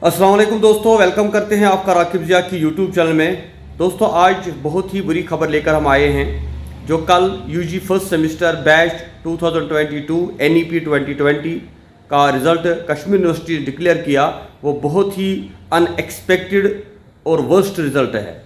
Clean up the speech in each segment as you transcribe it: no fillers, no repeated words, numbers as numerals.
अस्सलाम वालेकुम दोस्तों, वेलकम करते हैं आपका राकिब ज़िया की यूट्यूब चैनल में। दोस्तों आज बहुत ही बुरी खबर लेकर हम आए हैं। जो कल UG first semester batch 2022 NEP 2020 का रिज़ल्ट कश्मीर यूनिवर्सिटी ने डिक्लेयर किया, वो बहुत ही अनएक्सपेक्टेड और वर्स्ट रिज़ल्ट है।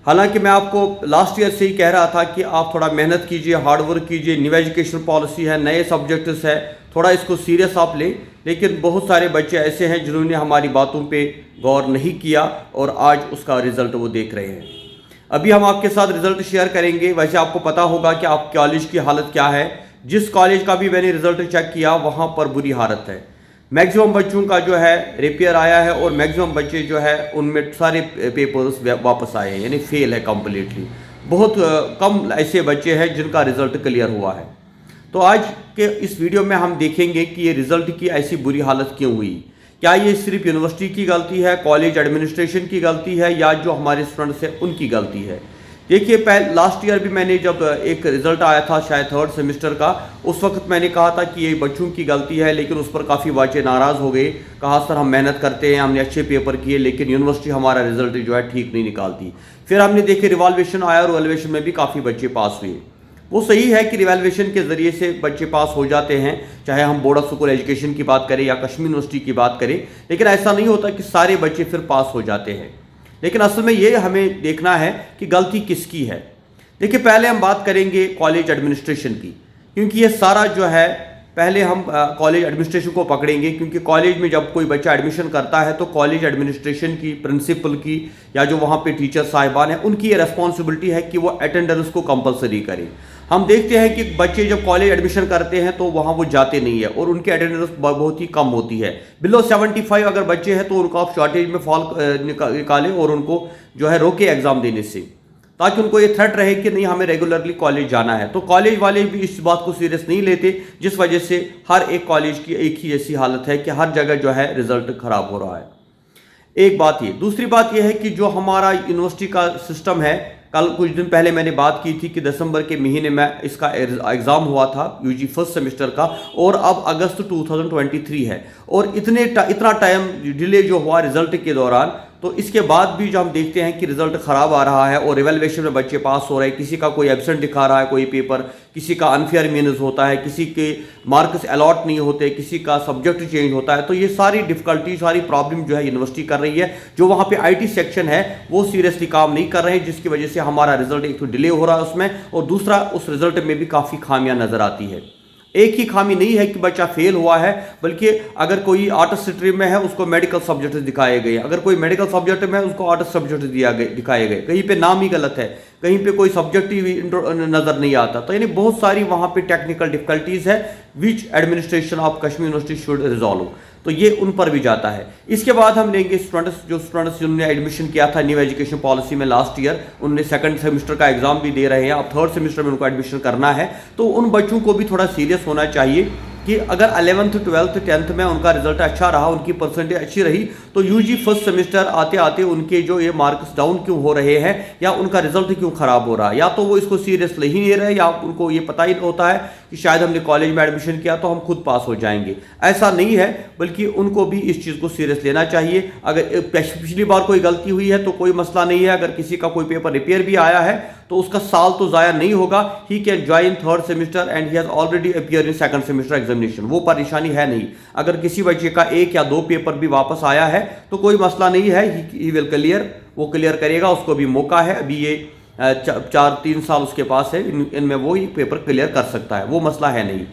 हालांकि मैं आपको लास्ट ईयर से ही कह रहा था कि आप थोड़ा मेहनत कीजिए, हार्ड वर्क कीजिए, न्यू एजुकेशन पॉलिसी है, नए सब्जेक्ट्स है, थोड़ा इसको सीरियस आप लें। लेकिन बहुत सारे बच्चे ऐसे हैं जिन्होंने हमारी बातों पे गौर नहीं किया और आज उसका रिज़ल्ट वो देख रहे हैं। अभी हम आपके साथ रिज़ल्ट शेयर करेंगे। वैसे आपको पता होगा कि आप कॉलेज की हालत क्या है। जिस कॉलेज का भी मैंने रिज़ल्ट चेक किया वहाँ पर बुरी हालत है। मैक्सिमम बच्चों का जो है रिपेयर आया है और मैक्सिमम बच्चे जो है उनमें सारे पेपर्स वापस आए हैं, यानी फेल है कम्प्लीटली। बहुत कम ऐसे बच्चे हैं जिनका रिज़ल्ट क्लियर हुआ है। तो आज के इस वीडियो में हम देखेंगे कि ये रिज़ल्ट की ऐसी बुरी हालत क्यों हुई। क्या ये सिर्फ यूनिवर्सिटी की गलती है, कॉलेज एडमिनिस्ट्रेशन की गलती है, या जो हमारे स्टूडेंट्स हैं उनकी गलती है। देखिए लास्ट ईयर भी मैंने जब एक रिज़ल्ट आया था शायद थर्ड सेमेस्टर का, उस वक्त मैंने कहा था कि ये बच्चों की गलती है, लेकिन उस पर काफ़ी बच्चे नाराज़ हो गए। कहा सर हम मेहनत करते हैं, हमने अच्छे पेपर किए, लेकिन यूनिवर्सिटी हमारा रिज़ल्ट जो है ठीक नहीं निकालती। फिर हमने देखे रिवॉल्वेशन आया और रिवॉल्वेशन में भी काफ़ी बच्चे पास हुए। वो सही है कि रिवैल्यूएशन के ज़रिए से बच्चे पास हो जाते हैं, चाहे हम बोर्ड ऑफ स्कूल एजुकेशन की बात करें या कश्मीर यूनिवर्सिटी की बात करें, लेकिन ऐसा नहीं होता कि सारे बच्चे फिर पास हो जाते हैं। लेकिन असल में ये हमें देखना है कि गलती किसकी है। देखिए पहले हम बात करेंगे कॉलेज एडमिनिस्ट्रेशन की, क्योंकि ये सारा जो है पहले हम कॉलेज एडमिनिस्ट्रेशन को पकड़ेंगे, क्योंकि कॉलेज में जब कोई बच्चा एडमिशन करता है तो कॉलेज एडमिनिस्ट्रेशन की, प्रिंसिपल की, या जो वहाँ पे टीचर साहिबान हैं उनकी ये रिस्पॉन्सिबिलिटी है कि वो अटेंडेंस को कंपलसरी करें। हम देखते हैं कि बच्चे जब कॉलेज एडमिशन करते हैं तो वहाँ वो जाते नहीं है और उनकी अटेंडेंस बहुत ही कम होती है। बिलो 75 अगर बच्चे हैं तो उनको आप शॉर्टेज में फॉल निकालें और उनको जो है रोके एग्ज़ाम देने से, ताकि उनको ये थ्रेट रहे कि नहीं हमें रेगुलरली कॉलेज जाना है। तो कॉलेज वाले भी इस बात को सीरियस नहीं लेते, जिस वजह से हर एक कॉलेज की एक ही ऐसी हालत है कि हर जगह जो है रिजल्ट खराब हो रहा है। एक बात ये, दूसरी बात यह है कि जो हमारा यूनिवर्सिटी का सिस्टम है, कल कुछ दिन पहले मैंने बात की थी कि दिसंबर के महीने में इसका एग्ज़ाम हुआ था यूजी फर्स्ट सेमेस्टर का, और अब अगस्त 2023 है और इतना टाइम डिले जो हुआ रिजल्ट के दौरान, तो इसके बाद भी जो हम देखते हैं कि रिजल्ट ख़राब आ रहा है और रिवैल्यूएशन में बच्चे पास हो रहे हैं। किसी का कोई एब्सेंट दिखा रहा है कोई पेपर, किसी का अनफेयर मीन्स होता है, किसी के मार्क्स अलॉट नहीं होते, किसी का सब्जेक्ट चेंज होता है। तो ये सारी डिफ़िकल्टी, सारी प्रॉब्लम जो है यूनिवर्सिटी कर रही है। जो वहाँ पे IT सेक्शन है वो सीरियसली काम नहीं कर रहे हैं, जिसकी वजह से हमारा रिजल्ट एक तो डिले हो रहा है उसमें, और दूसरा उस रिजल्ट में भी काफ़ी खामियां नज़र आती है। एक ही खामी नहीं है कि बच्चा फेल हुआ है, बल्कि अगर कोई आर्ट्स स्ट्रीम में है उसको मेडिकल सब्जेक्ट दिखाए गए, अगर कोई मेडिकल सब्जेक्ट में है उसको आर्ट्स सब्जेक्ट दिखाए गए, कहीं पे नाम ही गलत है, कहीं पे कोई सब्जेक्ट ही नज़र नहीं आता। तो यानी बहुत सारी वहाँ पे टेक्निकल डिफिकल्टीज़ है which administration of Kashmir university should resolve. तो ये उन पर भी जाता है। इसके बाद हम लेंगे स्टूडेंट्स जिन्होंने एडमिशन किया था न्यू एजुकेशन पॉलिसी में लास्ट ईयर, उनने सेकंड सेमेस्टर का एग्जाम भी दे रहे हैं, अब थर्ड सेमेस्टर में उनको एडमिशन करना है। तो उन बच्चों को भी थोड़ा सीरियस होना चाहिए कि अगर 11th 12th 10th में उनका रिजल्ट अच्छा रहा, उनकी परसेंटेज अच्छी रही, तो यूजी फर्स्ट सेमेस्टर आते आते उनके जो ये मार्क्स डाउन क्यों हो रहे हैं या उनका रिजल्ट क्यों खराब हो रहा है, या तो वो इसको सीरियस ले ही नहीं रहे, या उनको ये पता ही होता है कि शायद हमने कॉलेज में एडमिशन किया तो हम खुद पास हो जाएंगे। ऐसा नहीं है, बल्कि उनको भी इस चीज़ को सीरियस लेना चाहिए। अगर पिछली बार कोई गलती हुई है तो कोई मसला नहीं है, अगर किसी का कोई पेपर रिपेयर भी आया है तो उसका साल तो ज़ाया नहीं होगा। He can join third semester and he has already appear in second semester examination, वो परेशानी है नहीं। अगर किसी बच्चे का 1 या 2 पेपर भी वापस आया है तो कोई मसला नहीं है, ही विल क्लियर, वो क्लियर करेगा, उसको भी मौका है। अभी ये 4-3 साल उसके पास है, इनमें वो ही पेपर क्लियर कर सकता है, वो मसला है नहीं।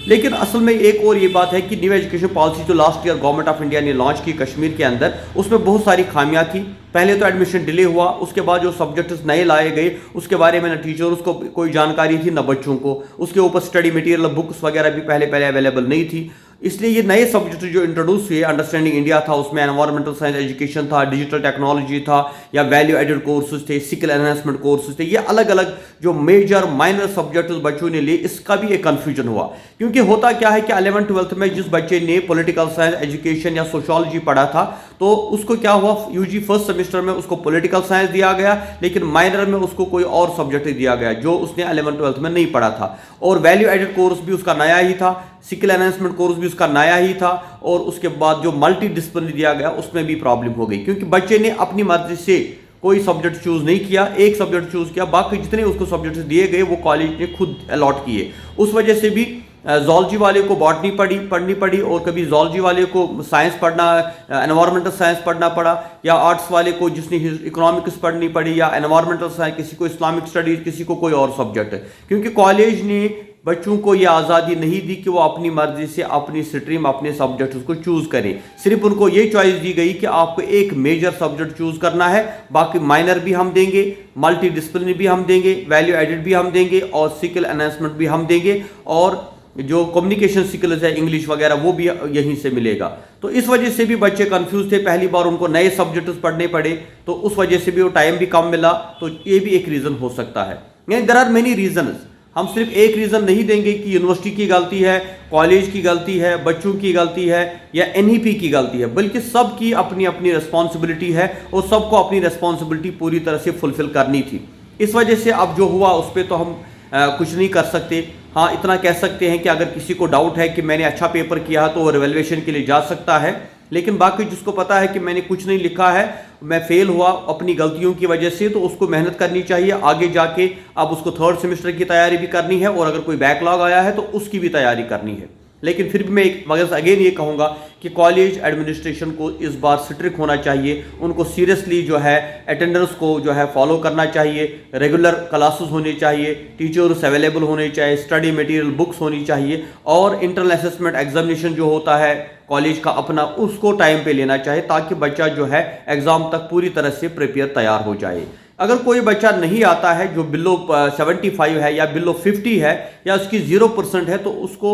लेकिन असल में एक और ये बात है कि न्यू एजुकेशन पॉलिसी जो last year government of India ने लॉन्च की कश्मीर के अंदर, उसमें बहुत सारी खामियां थी। पहले तो एडमिशन डिले हुआ, उसके बाद जो सब्जेक्ट्स नए लाए गए उसके बारे में ना टीचर्स को कोई जानकारी थी ना बच्चों को, उसके ऊपर स्टडी मटेरियल बुक्स वगैरह भी पहले अवेलेबल नहीं थी। इसलिए ये नए सब्जेक्ट जो इंट्रोड्यूस हुए, अंडरस्टैंडिंग इंडिया था, उसमें एनवायरमेंटल साइंस एजुकेशन था, डिजिटल टेक्नोलॉजी था, या वैल्यू एडेड कोर्सेज थे, स्किल एनहांसमेंट कोर्सेज थे, ये अलग अलग जो मेजर माइनर सब्जेक्ट बच्चों ने लिए, इसका भी एक कन्फ्यूजन हुआ। क्योंकि होता क्या है कि 11th 12th में जिस बच्चे ने पॉलिटिकल साइंस एजुकेशन या सोशोलॉजी पढ़ा था, तो उसको क्या हुआ, यूजी फर्स्ट सेमेस्टर में उसको पॉलिटिकल साइंस दिया गया, लेकिन माइनर में उसको कोई और सब्जेक्ट दिया गया जो उसने 11th 12th में नहीं पढ़ा था। और वैल्यू एडेड कोर्स भी उसका नया ही था, स्किल एनहांसमेंट कोर्स भी उसका नया ही था, और उसके बाद जो मल्टी डिसिप्लिनरी दिया गया उसमें भी प्रॉब्लम हो गई, क्योंकि बच्चे ने अपनी मर्जी से कोई सब्जेक्ट चूज नहीं किया, एक सब्जेक्ट चूज किया, बाकी जितने उसको सब्जेक्ट दिए गए वो कॉलेज ने खुद अलॉट किए। उस वजह से भी जूलॉजी वाले को बॉटनी पढ़नी पड़ी, और कभी जूलॉजी वाले को साइंस पढ़ना, एनवायरमेंटल साइंस पढ़ना पड़ा, या आर्ट्स वाले को जिसने इकोनॉमिक्स पढ़नी पड़ी, या एनवायरमेंटल साइंस, किसी को इस्लामिक स्टडीज, किसी को कोई और सब्जेक्ट, क्योंकि कॉलेज ने बच्चों को यह आज़ादी नहीं दी कि वो अपनी मर्जी से अपनी स्ट्रीम, अपने सब्जेक्ट को चूज करें। सिर्फ उनको ये चॉइस दी गई कि आपको एक मेजर सब्जेक्ट चूज करना है, बाकी माइनर भी हम देंगे, मल्टी डिसिप्लिनरी भी हम देंगे, वैल्यू एडेड भी हम देंगे, और स्किल एनहांसमेंट भी हम देंगे, और जो कम्युनिकेशन स्किल्स है, इंग्लिश वगैरह, वो भी यहीं से मिलेगा। तो इस वजह से भी बच्चे कंफ्यूज थे, पहली बार उनको नए सब्जेक्ट्स पढ़ने पड़े, तो उस वजह से भी वो टाइम भी कम मिला, तो ये भी एक रीज़न हो सकता है। देयर आर मेनी रीजन्स, हम सिर्फ एक रीज़न नहीं देंगे कि यूनिवर्सिटी की गलती है, कॉलेज की गलती है, बच्चों की गलती है, या एनईपी की गलती है, बल्कि सबकी अपनी अपनी रिस्पॉन्सिबिलिटी है, और सबको अपनी रिस्पॉन्सिबिलिटी पूरी तरह से फुलफिल करनी थी। इस वजह से अब जो हुआ उस पर तो हम कुछ नहीं कर सकते। हाँ, इतना कह सकते हैं कि अगर किसी को डाउट है कि मैंने अच्छा पेपर किया है तो वो रिवैल्यूएशन के लिए जा सकता है, लेकिन बाकी जिसको पता है कि मैंने कुछ नहीं लिखा है, मैं फेल हुआ अपनी गलतियों की वजह से, तो उसको मेहनत करनी चाहिए आगे जाके। अब उसको थर्ड सेमेस्टर की तैयारी भी करनी है, और अगर कोई बैकलॉग आया है तो उसकी भी तैयारी करनी है। लेकिन फिर भी मैं मगर अगेन ये कहूँगा कि कॉलेज एडमिनिस्ट्रेशन को इस बार स्ट्रिक्ट होना चाहिए, उनको सीरियसली जो है अटेंडेंस को जो है फॉलो करना चाहिए, रेगुलर क्लासेस होने चाहिए, टीचर्स अवेलेबल होने चाहिए, स्टडी मटेरियल बुक्स होनी चाहिए, और इंटरनल असेसमेंट एग्जामिनेशन जो होता है कॉलेज का अपना, उसको टाइम पे लेना चाहिए, ताकि बच्चा जो है एग्ज़ाम तक पूरी तरह से प्रिपेयर तैयार हो जाए। अगर कोई बच्चा नहीं आता है जो बिलो 75 है या बिलो 50 है या उसकी 0% है, तो उसको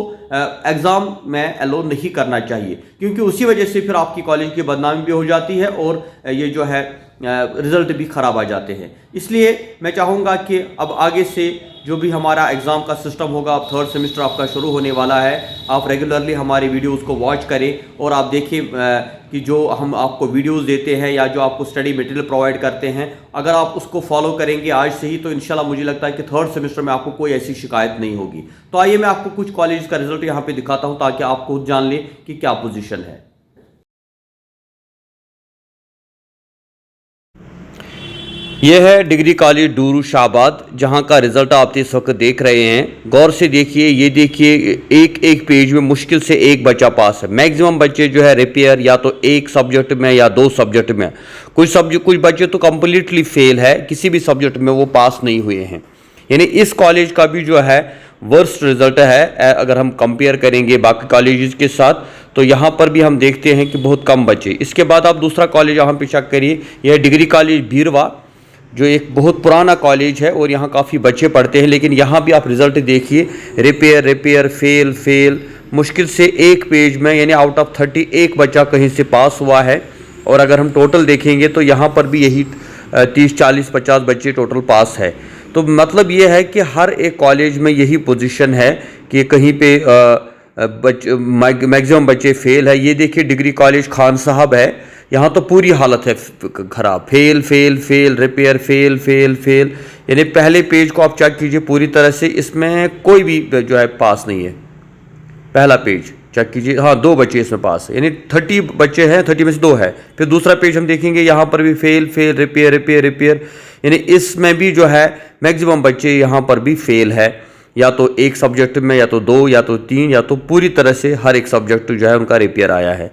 एग्ज़ाम में अलो नहीं करना चाहिए, क्योंकि उसी वजह से फिर आपकी कॉलेज की बदनामी भी हो जाती है, और ये जो है रिज़ल्ट भी ख़राब आ जाते हैं। इसलिए मैं चाहूँगा कि अब आगे से जो भी हमारा एग्ज़ाम का सिस्टम होगा, अब थर्ड सेमेस्टर आपका शुरू होने वाला है, आप रेगुलरली हमारे वीडियोज़ को वॉच करें, और आप देखिए कि जो हम आपको वीडियोज़ देते हैं या जो आपको स्टडी मटेरियल प्रोवाइड करते हैं, अगर आप उसको फॉलो करेंगे आज से ही, तो इंशाल्लाह मुझे लगता है कि थर्ड सेमेस्टर में आपको कोई ऐसी शिकायत नहीं होगी। तो आइए मैं आपको कुछ कॉलेज का रिजल्ट यहाँ पे दिखाता हूँ, ताकि आप खुद जान लें कि क्या पोजीशन है। यह है डिग्री कॉलेज डूरू शाहबाद, जहां का रिजल्ट आप इस वक्त देख रहे हैं। गौर से देखिए, ये देखिए एक एक पेज में मुश्किल से एक बच्चा पास है। मैक्सिमम बच्चे जो है रिपेयर या तो एक सब्जेक्ट में या दो सब्जेक्ट में, कुछ बच्चे तो कम्प्लीटली फेल है, किसी भी सब्जेक्ट में वो पास नहीं हुए हैं। यानी इस कॉलेज का भी जो है वर्स्ट रिजल्ट है अगर हम कंपेयर करेंगे बाकी कॉलेजेस के साथ, तो यहाँ पर भी हम देखते हैं कि बहुत कम बच्चे। इसके बाद आप दूसरा कॉलेज यहाँ पे चेक करिए, यह डिग्री कॉलेज भीरवा, जो एक बहुत पुराना कॉलेज है और यहाँ काफ़ी बच्चे पढ़ते हैं, लेकिन यहाँ भी आप रिज़ल्ट देखिए, रिपेयर फेल फेल, मुश्किल से एक पेज में यानी आउट ऑफ 30 एक बच्चा कहीं से पास हुआ है। और अगर हम टोटल देखेंगे तो यहाँ पर भी यही 30 40 50 बच्चे टोटल पास है। तो मतलब ये है कि हर एक कॉलेज में यही पोजीशन है कि कहीं पे मैक्सिमम बच्चे फेल है। ये देखिए डिग्री कॉलेज खान साहब है, यहाँ तो पूरी हालत है ख़राब, fail fail fail, repair fail fail fail. यानी पहले पेज को आप चेक कीजिए पूरी तरह से, इसमें कोई भी जो है पास नहीं है। पहला पेज चेक कीजिए, हाँ 2 बच्चे इसमें पास है, यानी 30 बच्चे हैं, 30 में से 2 है। फिर दूसरा पेज हम देखेंगे, यहाँ पर भी fail fail repair repair repair, यानी इसमें भी जो है मैक्सिमम बच्चे यहाँ पर भी फेल है, या तो एक सब्जेक्ट में, या तो 2, या तो 3, या तो पूरी तरह से हर एक सब्जेक्ट जो है उनका रिपेयर आया है।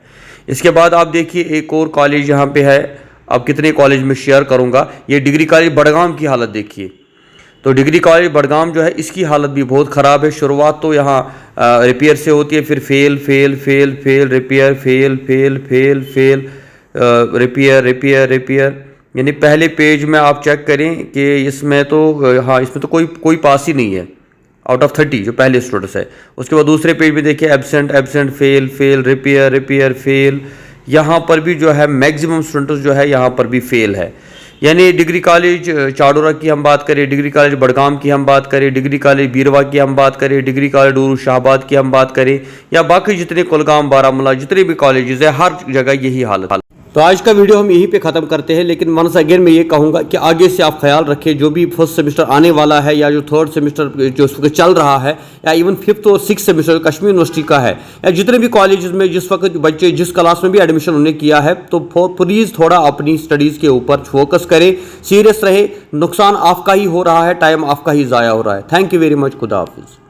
इसके बाद आप देखिए एक और कॉलेज यहाँ पे है, अब कितने कॉलेज में शेयर करूँगा। ये डिग्री कॉलेज बड़गाम की हालत देखिए, तो डिग्री कॉलेज बड़गाम जो है इसकी हालत भी बहुत ख़राब है। शुरुआत तो यहाँ रिपेयर से होती है, फिर fail fail fail fail repair fail fail fail fail repair repair repair. यानी पहले पेज में आप चेक करें कि इसमें तो हाँ इसमें तो कोई पास ही नहीं है आउट ऑफ 30 जो पहले स्टूडेंट्स है। उसके बाद दूसरे पेज में देखिए absent absent fail fail repair repair fail, यहाँ पर भी जो है मैक्सिमम स्टूडेंट्स जो है यहाँ पर भी फेल है। यानी डिग्री कॉलेज चाडोरा की हम बात करें, डिग्री कॉलेज बड़गाम की हम बात करें, डिग्री कॉलेज बीरवा की हम बात करें, डिग्री कॉलेज डूरू शाहबाद की हम बात करें, या बाकी जितने कुलगाम बारामूला जितने भी कॉलेजेस है, हर जगह यही हालत। तो तो आज का वीडियो हम यहीं पे ख़त्म करते हैं, लेकिन वंस अगेन मैं ये कहूँगा कि आगे से आप ख्याल रखें, जो भी फर्स्ट सेमेस्टर आने वाला है या जो थर्ड सेमेस्टर जो उसको चल रहा है या इवन फिफ्थ और सिक्स सेमेस्टर कश्मीर यूनिवर्सिटी का है या जितने भी कॉलेजेस में जिस वक्त बच्चे जिस क्लास में भी एडमिशन उन्होंने किया है, तो प्लीज़ थोड़ा अपनी स्टडीज़ के ऊपर फोकस करें, सीरियस रहे। नुकसान आपका ही हो रहा है, टाइम आपका ही ज़ाया हो रहा है। Thank you very much. खुदा हाफिज़।